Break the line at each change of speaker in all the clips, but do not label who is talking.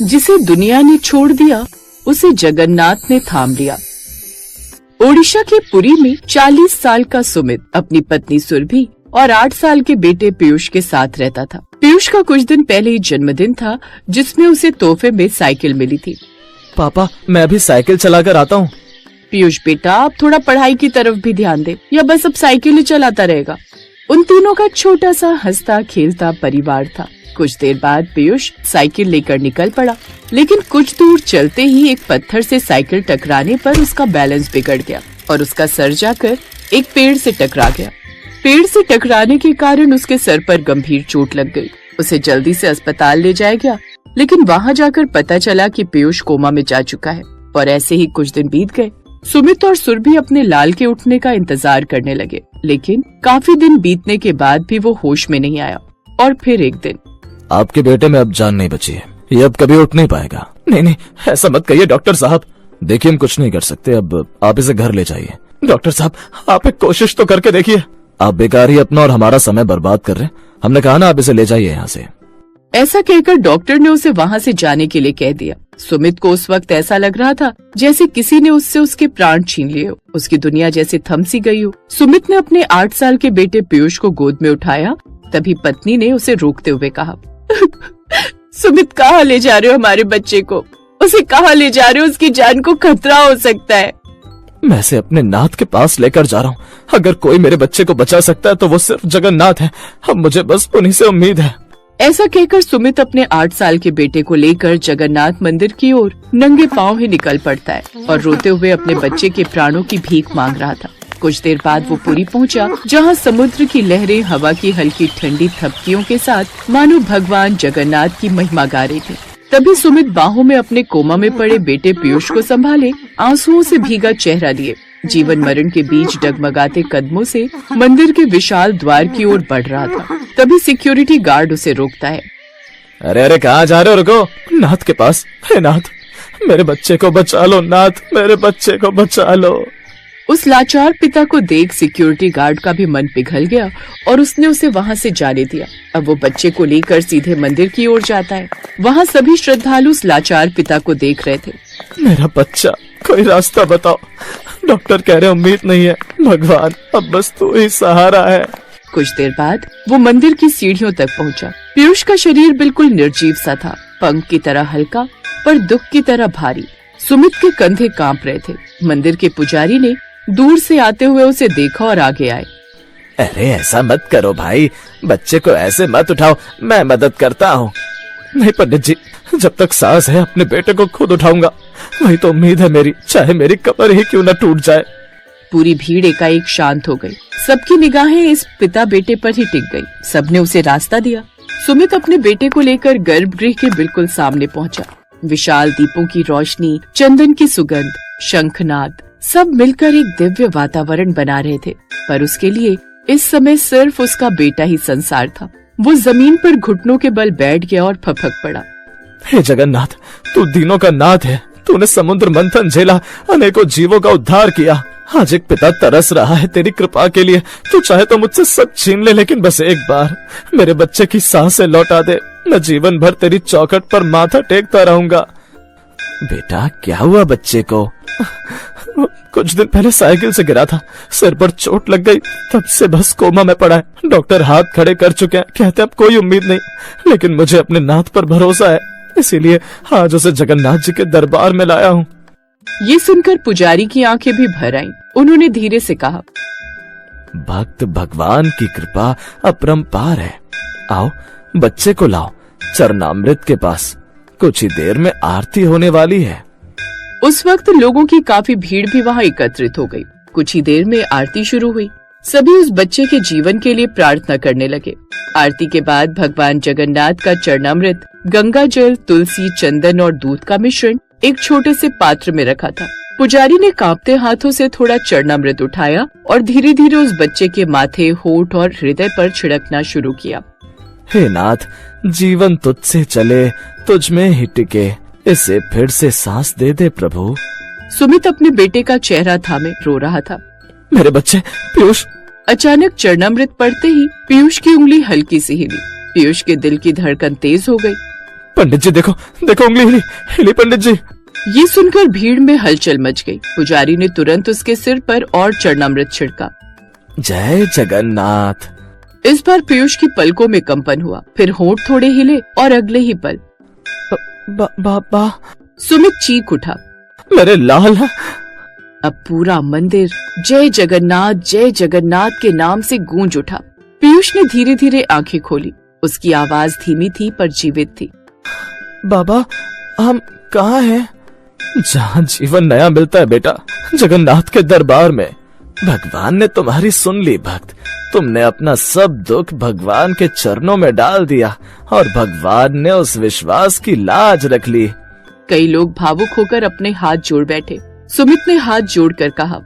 जिसे दुनिया ने छोड़ दिया उसे जगन्नाथ ने थाम लिया। ओडिशा के पुरी में 40 साल का सुमित अपनी पत्नी सुरभि और 8 साल के बेटे पीयूष के साथ रहता था। पीयूष का कुछ दिन पहले ही जन्मदिन था, जिसमें उसे तोहफे में साइकिल मिली थी।
पापा, मैं अभी साइकिल चलाकर आता हूँ।
पीयूष बेटा, अब थोड़ा पढ़ाई की तरफ भी ध्यान दे, या बस अब साइकिल ही चलाता रहेगा। उन तीनों का छोटा सा हंसता खेलता परिवार था। कुछ देर बाद पीयूष साइकिल लेकर निकल पड़ा, लेकिन कुछ दूर चलते ही एक पत्थर से साइकिल टकराने पर उसका बैलेंस बिगड़ गया और उसका सर जाकर एक पेड़ से टकरा गया। पेड़ से टकराने के कारण उसके सर पर गंभीर चोट लग गई। उसे जल्दी से अस्पताल ले जाया गया, लेकिन वहाँ जाकर पता चला कि पीयूष कोमा में जा चुका है। और ऐसे ही कुछ दिन बीत गए। सुमित और सुरभि अपने लाल के उठने का इंतजार करने लगे, लेकिन काफी दिन बीतने के बाद भी वो होश में नहीं आया। और फिर एक दिन,
आपके बेटे में अब जान नहीं बची है, ये अब कभी उठ नहीं पाएगा। नहीं, ऐसा मत कहिए डॉक्टर साहब। देखिए, हम कुछ नहीं कर सकते, अब आप इसे घर ले जाइए। डॉक्टर साहब, आप एक कोशिश तो करके देखिए। आप बेकार ही अपना और हमारा समय बर्बाद कर रहे हैं। हमने कहा ना, आप इसे ले जाइए यहाँ से।
ऐसा कहकर डॉक्टर ने उसे वहाँ से जाने के लिए कह दिया। सुमित को उस वक्त ऐसा लग रहा था जैसे किसी ने उससे उसके प्राण छीन लिए हो। उसकी दुनिया जैसे थम सी गई हो। सुमित ने अपने 8 साल के बेटे पीयूष को गोद में उठाया। तभी पत्नी ने उसे रोकते हुए कहा, सुमित, कहाँ ले जा रहे हो हमारे बच्चे को? उसे कहाँ ले जा रहे हो? उसकी जान को खतरा हो सकता है।
मैं इसे अपने नाथ के पास लेकर जा रहा हूँ। अगर कोई मेरे बच्चे को बचा सकता है तो वो सिर्फ जगन्नाथ है। अब मुझे बस उन्हीं से उम्मीद है।
ऐसा कहकर सुमित अपने 8 साल के बेटे को लेकर जगन्नाथ मंदिर की ओर नंगे पांव ही निकल पड़ता है और रोते हुए अपने बच्चे के प्राणों की भीख मांग रहा था। कुछ देर बाद वो पुरी पहुंचा, जहां समुद्र की लहरें हवा की हल्की ठंडी थपकियों के साथ मानो भगवान जगन्नाथ की महिमा गा रहे थे। तभी सुमित बाहों में अपने कोमा में पड़े बेटे पीयूष को संभाले आंसुओं से भीगा चेहरा लिए जीवन मरण के बीच डगमगाते कदमों से मंदिर के विशाल द्वार की ओर बढ़ रहा था। तभी सिक्योरिटी गार्ड उसे रोकता है।
अरे अरे, कहाँ जा रहे हो? रुको। नाथ के पास। हे नाथ, मेरे बच्चे को बचा लो। नाथ, मेरे बच्चे को बचा लो।
उस लाचार पिता को देख सिक्योरिटी गार्ड का भी मन पिघल गया और उसने उसे वहाँ से जाने दिया। अब वो बच्चे को लेकर सीधे मंदिर की ओर जाता है। वहाँ सभी श्रद्धालु उस लाचार पिता को देख रहे थे।
मेरा बच्चा, कोई रास्ता बताओ। डॉक्टर कह रहे उम्मीद नहीं है। भगवान, अब बस तू ही सहारा है।
कुछ देर बाद वो मंदिर की सीढ़ियों तक पहुंचा। पीयूष का शरीर बिल्कुल निर्जीव सा था, पंख की तरह हल्का पर दुख की तरह भारी। सुमित के कंधे कांप रहे थे। मंदिर के पुजारी ने दूर से आते हुए उसे देखा और आगे आए।
अरे ऐसा मत करो भाई, बच्चे को ऐसे मत उठाओ, मैं मदद करता हूँ। नहीं पंडित जी, जब तक सांस है अपने बेटे को खुद उठाऊंगा। वही तो उम्मीद है मेरी, चाहे मेरी कमर ही क्यों न टूट जाए।
पूरी भीड़ एकाएक शांत हो गई। सबकी निगाहें इस पिता बेटे पर ही टिक गई। सबने उसे रास्ता दिया। सुमित अपने बेटे को लेकर गर्भगृह के बिल्कुल सामने पहुंचा। विशाल दीपों की रोशनी, चंदन की सुगंध, शंखनाद, सब मिलकर एक दिव्य वातावरण बना रहे थे। पर उसके लिए इस समय सिर्फ उसका बेटा ही संसार था। वो जमीन पर घुटनों के बल बैठ गया और फपक पड़ा।
हे जगन्नाथ, तू दीनों का नाथ है। तूने समुद्र मंथन झेला, अनेकों जीवों का उद्धार किया। आज एक पिता तरस रहा है तेरी कृपा के लिए। तू चाहे तो मुझसे सब छीन ले, लेकिन बस एक बार मेरे बच्चे की सांसें लौटा दे। मैं जीवन भर तेरी चौखट पर माथा टेकता रहूंगा। बेटा, क्या हुआ बच्चे को? कुछ दिन पहले साइकिल से गिरा था, सिर पर चोट लग गई, तब से बस कोमा में पड़ा है। डॉक्टर हाथ खड़े कर चुके हैं, कहते अब कोई उम्मीद नहीं, लेकिन मुझे अपने नाथ पर भरोसा है, इसीलिए आज उसे जगन्नाथ जी के दरबार में लाया हूँ।
ये सुनकर पुजारी की आंखें भी भर आईं। उन्होंने धीरे से कहा,
भक्त भगवान की कृपा अपरंपार है। आओ, बच्चे को लाओ चरणामृत के पास, कुछ ही देर में आरती होने वाली है।
उस वक्त लोगों की काफी भीड़ भी वहाँ एकत्रित हो गई। कुछ ही देर में आरती शुरू हुई। सभी उस बच्चे के जीवन के लिए प्रार्थना करने लगे। आरती के बाद भगवान जगन्नाथ का चरणामृत, गंगा जल, तुलसी, चंदन और दूध का मिश्रण एक छोटे से पात्र में रखा था। पुजारी ने कांपते हाथों से थोड़ा चरणामृत उठाया और धीरे धीरे उस बच्चे के माथे, होठ और हृदय पर छिड़कना शुरू किया।
हे नाथ, जीवन तुझसे चले, तुझ में ही टिके, इसे फिर से सांस दे दे प्रभु।
सुमित अपने बेटे का चेहरा थामे रो रहा था।
मेरे बच्चे पीयूष।
अचानक चरणामृत पड़ते ही पीयूष की उंगली हल्की सी हिली। पीयूष के दिल की धड़कन तेज हो गई।
पंडित जी देखो देखो, उंगली हिली हिली पंडित जी।
ये सुनकर भीड़ में हलचल मच गई। पुजारी ने तुरंत उसके सिर पर और चरणामृत छिड़का।
जय जगन्नाथ।
इस बार पीयूष की पलकों में कंपन हुआ, फिर होंठ थोड़े हिले और अगले ही पल
बाबा।
सुमित चीख उठा।
मेरे लाल।
अब पूरा मंदिर जय जगन्नाथ के नाम से गूंज उठा। पीयूष ने धीरे धीरे आंखें खोली। उसकी आवाज धीमी थी पर जीवित थी।
बाबा हम कहाँ हैं? जहाँ जीवन नया मिलता है बेटा, जगन्नाथ के दरबार में। भगवान ने तुम्हारी सुन ली भक्त। तुमने अपना सब दुख भगवान के चरणों में डाल दिया और भगवान ने उस विश्वास की लाज रख ली।
कई लोग भावुक होकर अपने हाथ जोड़ बैठे। सुमित ने हाथ जोड़कर कहा,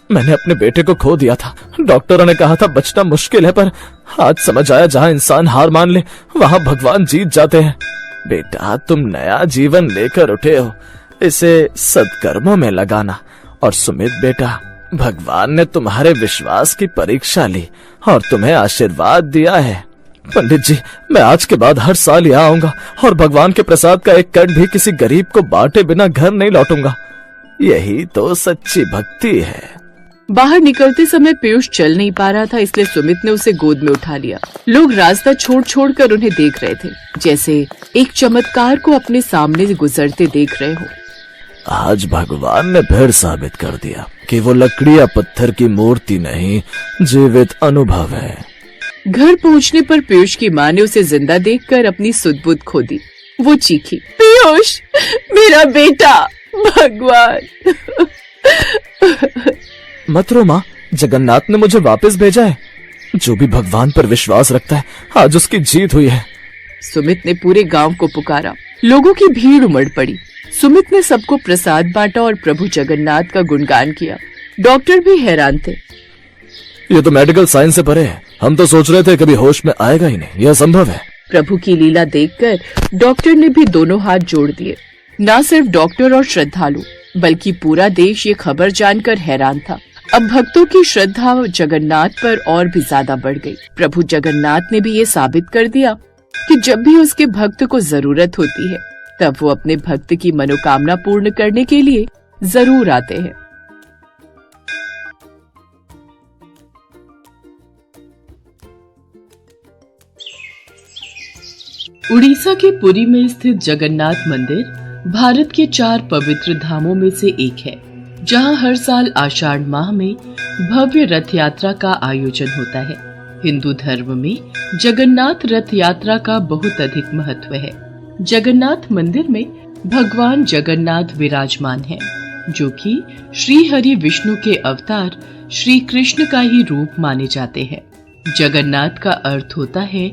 मैंने अपने बेटे को खो दिया था। डॉक्टरों ने कहा था बचना मुश्किल है, पर आज समझ आया जहाँ इंसान हार मान ले वहाँ भगवान जीत जाते हैं। बेटा तुम नया जीवन लेकर उठे हो, इसे सत्कर्मों में लगाना। और सुमित बेटा, भगवान ने तुम्हारे विश्वास की परीक्षा ली और तुम्हें आशीर्वाद दिया है। पंडित जी मैं आज के बाद हर साल यहाँ आऊंगा और भगवान के प्रसाद का एक कण भी किसी गरीब को बांटे बिना घर नहीं लौटूंगा। यही तो सच्ची भक्ति है।
बाहर निकलते समय पीयूष चल नहीं पा रहा था, इसलिए सुमित ने उसे गोद में उठा लिया। लोग रास्ता छोड़ छोड़ कर उन्हें देख रहे थे, जैसे एक चमत्कार को अपने सामने गुजरते देख रहे हो।
आज भगवान ने फिर साबित कर दिया कि वो लकड़ी या पत्थर की मूर्ति नहीं, जीवित अनुभव है।
घर पहुंचने पर पीयूष की माँ ने उसे जिंदा देखकर अपनी सुध-बुध खो दी। वो चीखी, पीयूष मेरा बेटा, भगवान।
मत रो माँ, जगन्नाथ ने मुझे वापस भेजा है। जो भी भगवान पर विश्वास रखता है आज उसकी जीत हुई है।
सुमित ने पूरे गांव को पुकारा। लोगों की भीड़ उमड़ पड़ी। सुमित ने सबको प्रसाद बांटा और प्रभु जगन्नाथ का गुणगान किया। डॉक्टर भी हैरान थे।
ये तो मेडिकल साइंस से परे है। हम तो सोच रहे थे कभी होश में आएगा ही नहीं, यह संभव है।
प्रभु की लीला देखकर डॉक्टर ने भी दोनों हाथ जोड़ दिए। न सिर्फ डॉक्टर और श्रद्धालु बल्कि पूरा देश ये खबर जानकर हैरान था। अब भक्तों की श्रद्धा जगन्नाथ पर और भी ज्यादा बढ़ गई। प्रभु जगन्नाथ ने भी ये साबित कर दिया कि जब भी उसके भक्त को जरूरत होती है तब वो अपने भक्त की मनोकामना पूर्ण करने के लिए जरूर आते हैं। उड़ीसा के पुरी में स्थित जगन्नाथ मंदिर भारत के 4 पवित्र धामों में से एक है, जहां हर साल आषाढ़ माह में भव्य रथ यात्रा का आयोजन होता है। हिंदू धर्म में जगन्नाथ रथ यात्रा का बहुत अधिक महत्व है। जगन्नाथ मंदिर में भगवान जगन्नाथ विराजमान हैं, जो कि श्री हरि विष्णु के अवतार श्री कृष्ण का ही रूप माने जाते हैं। जगन्नाथ का अर्थ होता है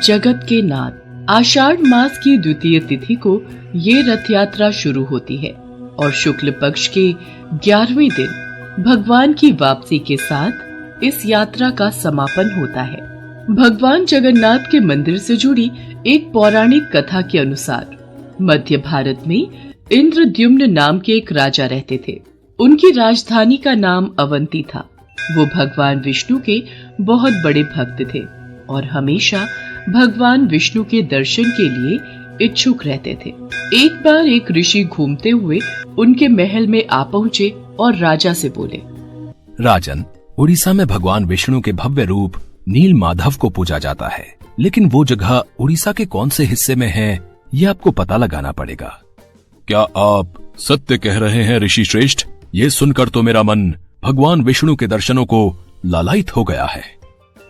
जगत के नाथ। आषाढ़ मास की द्वितीय तिथि को ये रथ यात्रा शुरू होती है और शुक्ल पक्ष के 11वें दिन भगवान की वापसी के साथ इस यात्रा का समापन होता है। भगवान जगन्नाथ के मंदिर से जुड़ी एक पौराणिक कथा के अनुसार मध्य भारत में इंद्रद्युम्न नाम के एक राजा रहते थे। उनकी राजधानी का नाम अवंती था। वो भगवान विष्णु के बहुत बड़े भक्त थे और हमेशा भगवान विष्णु के दर्शन के लिए इच्छुक रहते थे। एक बार एक ऋषि घूमते हुए उनके महल में आ पहुँचे और राजा से बोले,
राजन, उड़ीसा में भगवान विष्णु के भव्य रूप नील माधव को पूजा जाता है, लेकिन वो जगह उड़ीसा के कौन से हिस्से में है ये आपको पता लगाना पड़ेगा। क्या आप सत्य कह रहे हैं ऋषि श्रेष्ठ? ये सुनकर तो मेरा मन भगवान विष्णु के दर्शनों को लालायित हो गया है।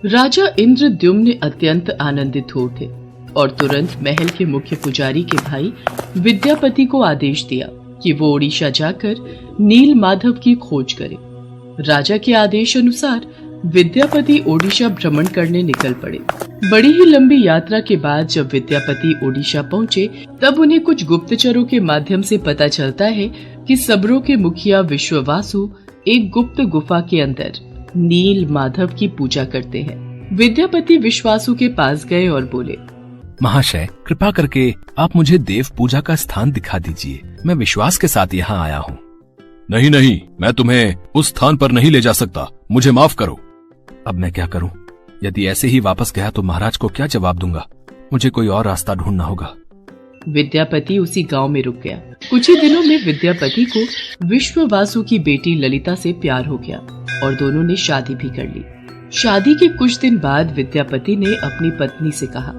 राजा इंद्रद्युम्न अत्यंत आनंदित हो उठे और तुरंत महल के मुख्य पुजारी के भाई विद्यापति को आदेश दिया कि वो ओडिशा जाकर नील माधव की खोज करे। राजा के आदेश अनुसार विद्यापति ओडिशा भ्रमण करने निकल पड़े। बड़ी ही लंबी यात्रा के बाद जब विद्यापति ओडिशा पहुंचे तब उन्हें कुछ गुप्तचरों के माध्यम से पता चलता है कि सबरों के मुखिया विश्ववासु एक गुप्त गुफा के अंदर नील माधव की पूजा करते हैं। विद्यापति विश्वासु के पास गए और बोले,
महाशय, कृपा करके आप मुझे देव पूजा का स्थान दिखा दीजिए। मैं विश्वास के साथ यहाँ आया हूँ।
नहीं नहीं, मैं तुम्हें उस स्थान पर नहीं ले जा सकता, मुझे माफ करो।
अब मैं क्या करूँ? यदि ऐसे ही वापस गया तो महाराज को क्या जवाब दूंगा? मुझे कोई और रास्ता ढूंढना होगा।
विद्यापति उसी गांव में रुक गया। कुछ ही दिनों में विद्यापति को विश्ववासु की बेटी ललिता से प्यार हो गया और दोनों ने शादी भी कर ली। शादी के कुछ दिन बाद विद्यापति ने अपनी पत्नी से कहा,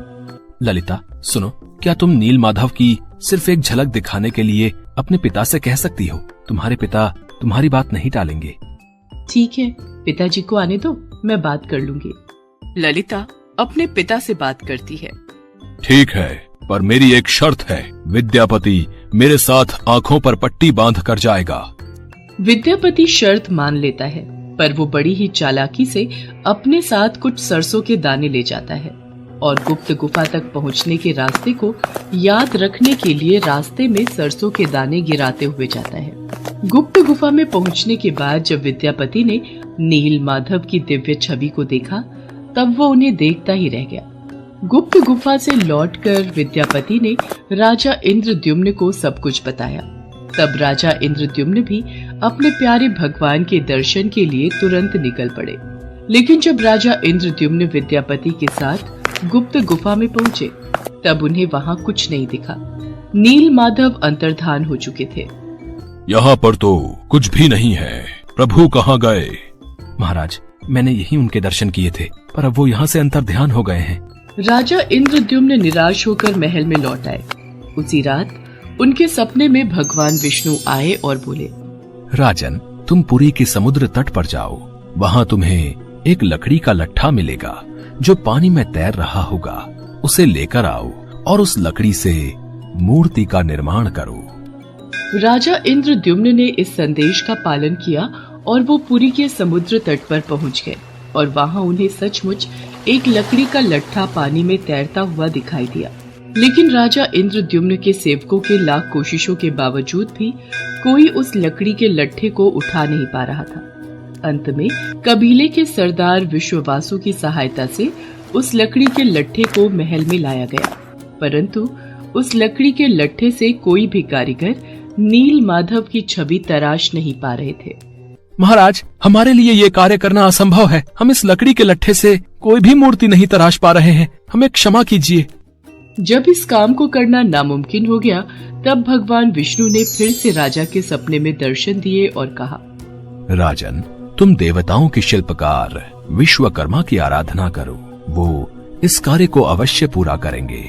ललिता सुनो, क्या तुम नील माधव की सिर्फ एक झलक दिखाने के लिए अपने पिता से कह सकती हो? तुम्हारे पिता तुम्हारी बात नहीं टालेंगे।
ठीक है, पिताजी को आने दो, मैं बात कर लूंगी। ललिता अपने पिता से बात करती है।
ठीक है, पर मेरी एक शर्त है। विद्यापति मेरे साथ आंखों पर पट्टी बांध कर जाएगा।
विद्यापति शर्त मान लेता है, पर वो बड़ी ही चालाकी से अपने साथ कुछ सरसों के दाने ले जाता है और गुप्त गुफा तक पहुंचने के रास्ते को याद रखने के लिए रास्ते में सरसों के दाने गिराते हुए जाता है। गुप्त गुफा में पहुंचने के बाद जब विद्यापति ने नील माधव की दिव्य छवि को देखा, तब वो उन्हें देखता ही रह गया। गुप्त गुफा से लौटकर विद्यापति ने राजा इंद्रद्युम्न को सब कुछ बताया। तब राजा इंद्रद्युम्न भी अपने प्यारे भगवान के दर्शन के लिए तुरंत निकल पड़े। लेकिन जब राजा इंद्रद्युम्न विद्यापति के साथ गुप्त गुफा में पहुंचे, तब उन्हें वहां कुछ नहीं दिखा। नील माधव अंतर्धान हो चुके थे।
यहाँ पर तो कुछ भी नहीं है। प्रभु कहाँ गए?
महाराज, मैंने यही उनके दर्शन किए थे, पर अब वो यहाँ से अंतर्ध्यान हो गए हैं।
राजा इंद्रद्युम्न निराश होकर महल में लौट आए। उसी रात उनके सपने में भगवान विष्णु आए और बोले,
राजन, तुम पुरी के समुद्र तट पर जाओ। वहाँ तुम्हें एक लकड़ी का लट्ठा मिलेगा जो पानी में तैर रहा होगा। उसे लेकर आओ और उस लकड़ी से मूर्ति का निर्माण करो।
राजा इंद्रद्युम्न ने इस संदेश का पालन किया और वो पुरी के समुद्र तट पर पहुंच गए और वहां उन्हें सचमुच एक लकड़ी का लट्ठा पानी में तैरता हुआ दिखाई दिया। लेकिन राजा इंद्रद्युम्न के सेवकों के लाख कोशिशों के बावजूद भी कोई उस लकड़ी के लट्ठे को उठा नहीं पा रहा था। अंत में कबीले के सरदार विश्ववासु की सहायता से उस लकड़ी के लट्ठे को महल में लाया गया, परंतु उस लकड़ी के लट्ठे से कोई भी कारीगर नील माधव की छवि तराश नहीं पा रहे थे।
महाराज, हमारे लिए ये कार्य करना असंभव है। हम इस लकड़ी के लट्ठे से कोई भी मूर्ति नहीं तराश पा रहे हैं। हमें क्षमा कीजिए।
जब इस काम को करना नामुमकिन हो गया, तब भगवान विष्णु ने फिर से राजा के सपने में दर्शन दिए और कहा,
राजन, तुम देवताओं के शिल्पकार विश्वकर्मा की आराधना करो। वो इस कार्य को अवश्य पूरा करेंगे।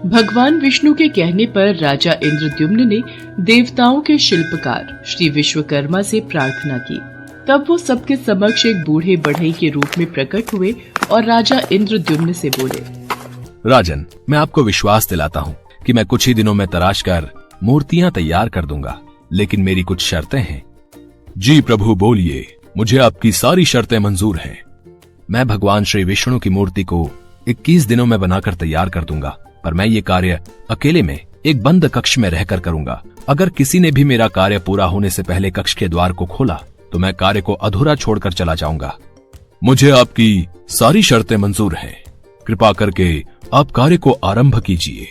भगवान विष्णु के कहने पर राजा इंद्रद्युम्न ने देवताओं के शिल्पकार श्री विश्वकर्मा से प्रार्थना की। तब वो सबके समक्ष एक बूढ़े बढ़ई के रूप में प्रकट हुए और राजा इंद्रद्युम्न से बोले,
राजन, मैं आपको विश्वास दिलाता हूँ कि मैं कुछ ही दिनों में तराश कर मूर्तियाँ तैयार कर दूंगा, लेकिन मेरी कुछ शर्तें हैं।
जी प्रभु, बोलिए। मुझे आपकी सारी शर्तें मंजूर हैं।
मैं भगवान श्री विष्णु की मूर्ति को 21 दिनों में बनाकर तैयार कर दूंगा, पर मैं ये कार्य अकेले में एक बंद कक्ष में रहकर करूंगा। अगर किसी ने भी मेरा कार्य पूरा होने से पहले कक्ष के द्वार को खोला तो मैं कार्य को अधूरा छोड़कर चला जाऊंगा।
मुझे आपकी सारी शर्तें मंजूर हैं। कृपा करके आप कार्य को आरंभ कीजिए।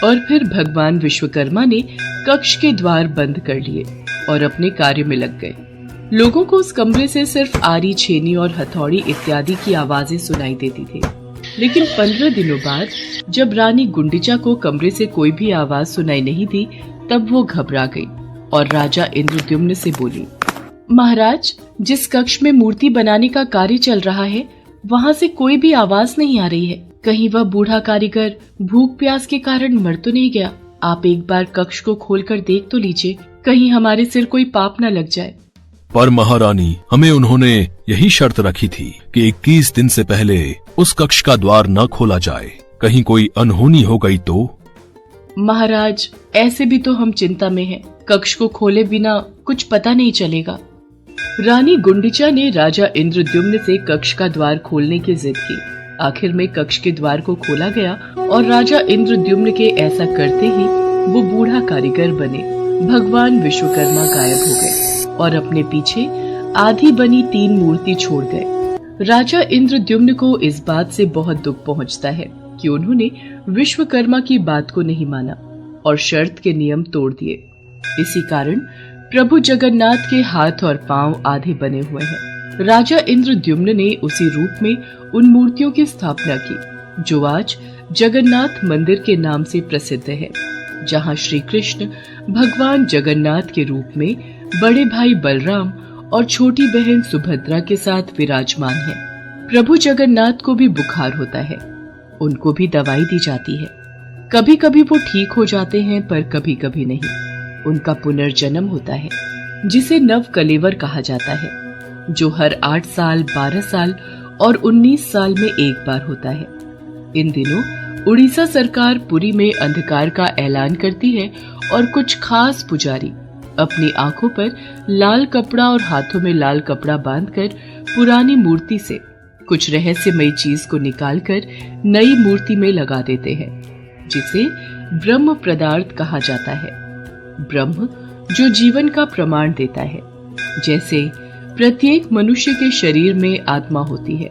और फिर भगवान विश्वकर्मा ने कक्ष के द्वार बंद कर लिए और अपने कार्य में लग गए। लोगों को उस कमरे से सिर्फ आरी, छेनी और हथौड़ी इत्यादि की आवाजें सुनाई देती थी। लेकिन 15 दिनों बाद जब रानी गुंडिचा को कमरे से कोई भी आवाज सुनाई नहीं दी, तब वो घबरा गई और राजा इंद्रद्युम्न से बोली, महाराज, जिस कक्ष में मूर्ति बनाने का कार्य चल रहा है, वहाँ से कोई भी आवाज नहीं आ रही है। कहीं वह बूढ़ा कारीगर भूख प्यास के कारण मर तो नहीं गया? आप एक बार कक्ष को खोलकर देख तो लीजिए, कहीं हमारे सिर कोई पाप न लग जाए।
पर महारानी, हमें उन्होंने यही शर्त रखी थी कि 21 दिन से पहले उस कक्ष का द्वार न खोला जाए। कहीं कोई अनहोनी हो गई तो?
महाराज, ऐसे भी तो हम चिंता में हैं। कक्ष को खोले बिना कुछ पता नहीं चलेगा। रानी गुंडिचा ने राजा इंद्रद्युम्न से कक्ष का द्वार खोलने की जिद की। आखिर में कक्ष के द्वार को खोला गया और राजा इंद्रद्युम्न के ऐसा करते ही वो बूढ़ा कारीगर बने भगवान विश्वकर्मा गायब हो गए और अपने पीछे आधी बनी 3 मूर्ति छोड़ गए। राजा इंद्रद्युम्न को इस बात से बहुत दुख पहुंचता है कि उन्होंने विश्वकर्मा की बात को नहीं माना और शर्त के नियम तोड़ दिए। इसी कारण प्रभु जगन्नाथ के हाथ और पांव आधे बने हुए हैं। राजा इंद्रद्युम्न ने उसी रूप में उन मूर्तियों की स्थापना की जो आज जगन्नाथ मंदिर के नाम से प्रसिद्ध है। जहां श्री कृष्ण भगवान जगन्नाथ के रूप में बड़े भाई बलराम और छोटी बहन सुभद्रा के साथ विराजमान है। प्रभु जगन्नाथ को भी बुखार होता है, उनको भी दवाई दी जाती है। कभी कभी वो ठीक हो जाते हैं, पर कभी कभी नहीं। उनका पुनर्जन्म होता है, जिसे नव कलेवर कहा जाता है, जो हर 8 साल, 12 साल और 19 साल में एक बार होता है। इन दिनों उड़ीसा सरकार पुरी में अंधकार का ऐलान करती है और कुछ खास पुजारी अपनी आंखों पर लाल कपड़ा और हाथों में लाल कपड़ा बांधकर पुरानी मूर्ति से कुछ रहस्यमयी चीज को निकालकर नई मूर्ति में लगा देते हैं, जिसे ब्रह्म पदार्थ कहा जाता है। ब्रह्म जो जीवन का प्रमाण देता है। जैसे प्रत्येक मनुष्य के शरीर में आत्मा होती है,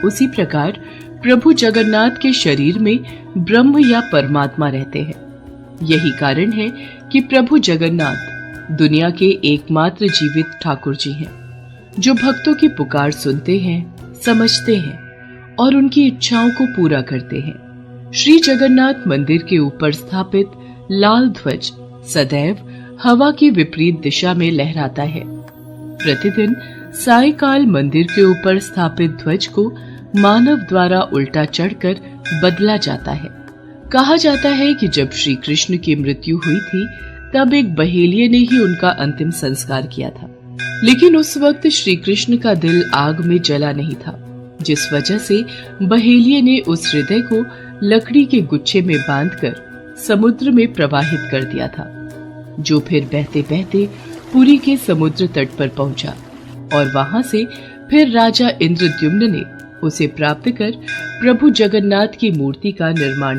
उसी प्रकार प्रभु जगन्नाथ के शरीर में ब्रह्म या परमात्मा रहते हैं। यही कारण है कि प्रभु जगन्नाथ दुनिया के एकमात्र जीवित ठाकुर जी हैं, जो भक्तों की पुकार सुनते हैं, समझते हैं और उनकी इच्छाओं को पूरा करते हैं। श्री जगन्नाथ मंदिर के ऊपर स्थापित लाल ध्वज सदैव हवा की विपरीत दिशा में लहराता है। प्रतिदिन सायंकाल मंदिर के ऊपर स्थापित ध्वज को मानव द्वारा उल्टा चढ़कर बदला जाता है। कहा जाता है कि जब श्री कृष्ण की मृत्यु हुई थी, तब एक बहेलिये ने ही उनका अंतिम संस्कार किया था, लेकिन उस वक्त श्री कृष्ण का दिल आग में जला नहीं था, जिस वजह से बहेलिये ने उस हृदय को लकड़ी के गुच्छे में बांधकर समुद्र में प्रवाहित कर दिया था, जो फिर बहते बहते पुरी के समुद्र तट पर पहुंचा और वहां से फिर राजा इंद्रद्युम्न ने उसे प्राप्त कर प्रभु जगन्नाथ की मूर्ति का निर्माण